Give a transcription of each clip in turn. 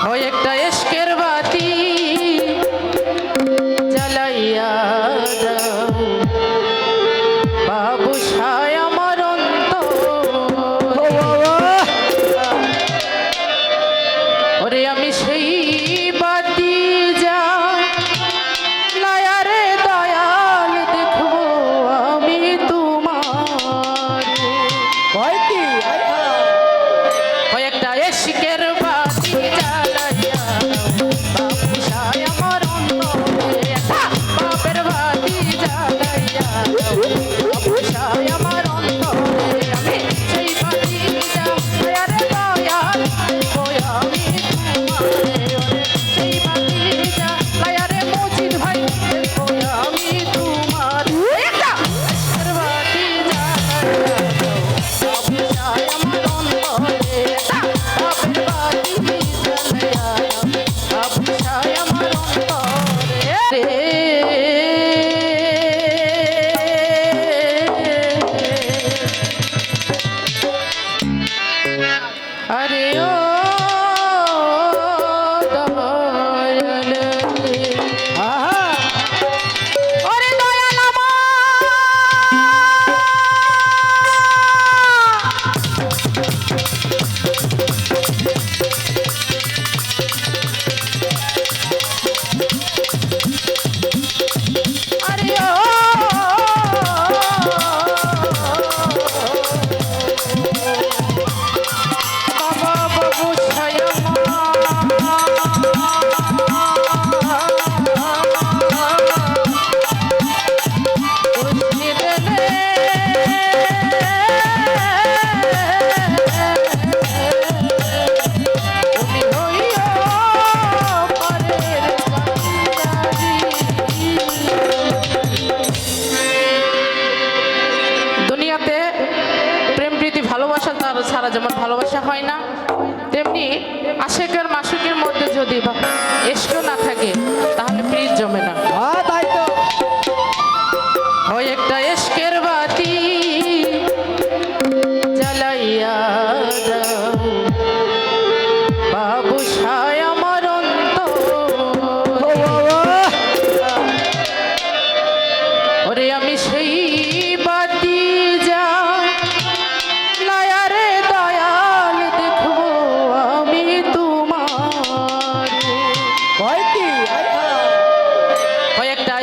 ওই একটা ইশকের বাতি জ্বালাইয়া দাও বাবু সায় আমার ওরে আমি সেই বাতি যা লায়ারে দয়াল দেখবো আমি তোমার ওই একটা ইশকের বাতি জ্বালাইয়া বাবু সায় আমার অন্তরে বাপের বাতি জ্বালাইয়া বাবু সায় আমার অন্তরে আমি সেই বাতি জ্বালায়ারে দয়াল ওই আমি তোমারে সেই বাতি জ্বালায়ারে মজিদ ভাই ওই আমি তোমার একটা ইশকের বাতি জ্বালাইয়া বাবু সায় আমার অন্তরে বাপের বাতি জ্বালাইয়া বাবু সায় আমার অন্তরে আরে ও দয়াল ওরে দয়াল আমার আরে ও বাবা বাবু দুনিয়াতে প্রেম প্রীতি ভালোবাসা তার ছাড়া যেমন ভালোবাসা হয় না, তেমনি আশেকের মাসুকের মধ্যে যদি ইশক না থাকে তাহলে প্রীত জমে না। ওই একটা ইশকের বাতি জ্বালাইয়া দাও বাবু সায় আমার ওরে আমি সেই বাতি যা লায়ারে দয়াল দেখবো আমি তোমার ওই একটা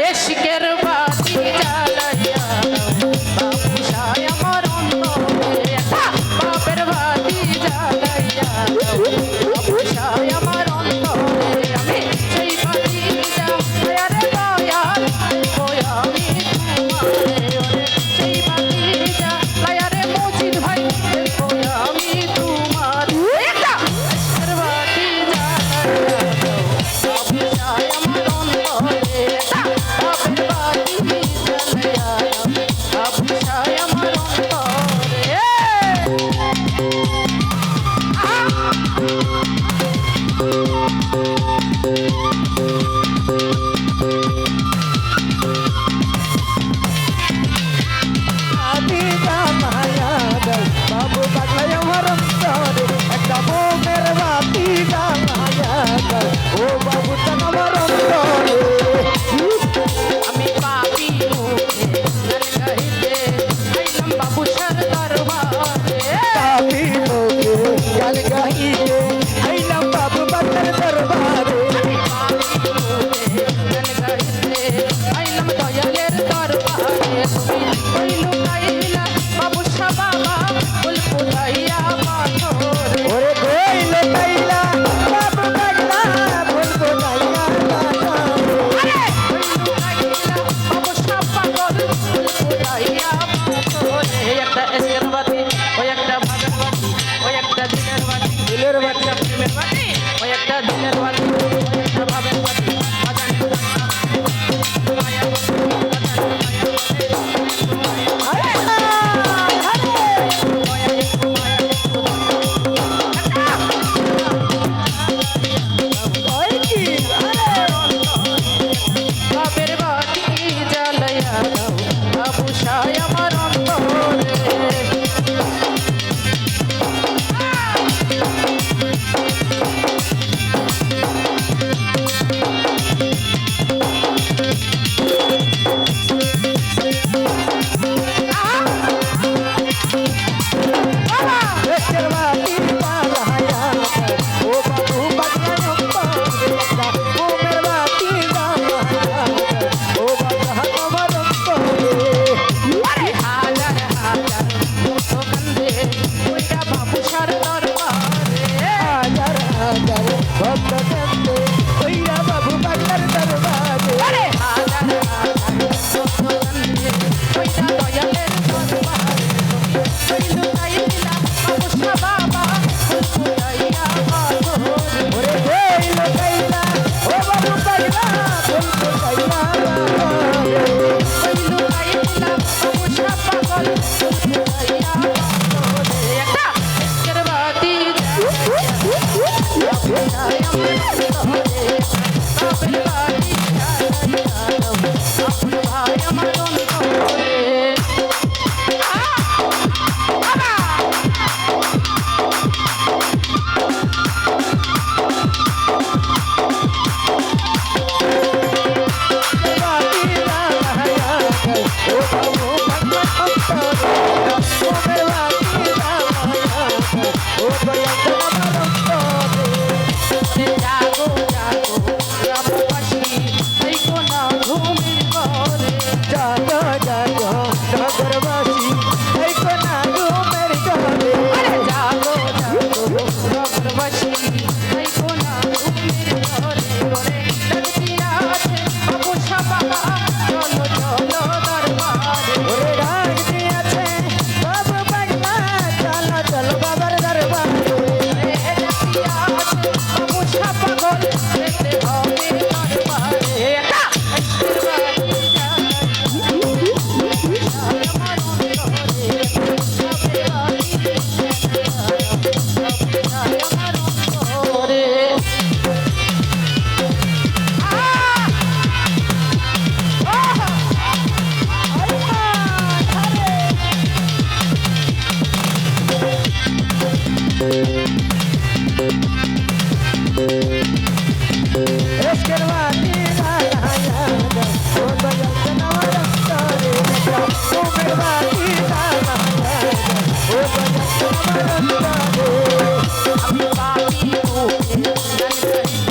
ভক্ত কান্দে ওইরা বাবু পাগলার দরবারে ওরে হাজার হাজার দয়ালের দরবারে কইলো তাই দিলা অবশ্য বাবা ফুলপুরাইয়া পাথর ওরে কইলো কাইলা ও বাবু পাগলা বলতো কাইলা কইলো তাই দিলা অবশ্য পাগল ফুলপুরাইয়া পাথর একটা একের বাতি যায় আমার অন্তরে বাপের বাড়ি যায় আপন ভাই আমার অন্তরে জাগো জাগো গ্রামবাসী এই কোনা ঘুমের ঘরে আরে জাগো জাগো গ্রামবাসী এই কোনা ঘুমের ঘরে ঘরে ডাকিয়া আছে অবশ্য বাবা চলো চলো দরবারে ডাকিয়া আছে অবশ্য পাগল যেতে হবে দরবারে এটা একের বাড়ি যায় আমার অন্তরে বাপের বাড়ি যায় আমার অন্তরে আমি পাপি মুখে গান গাই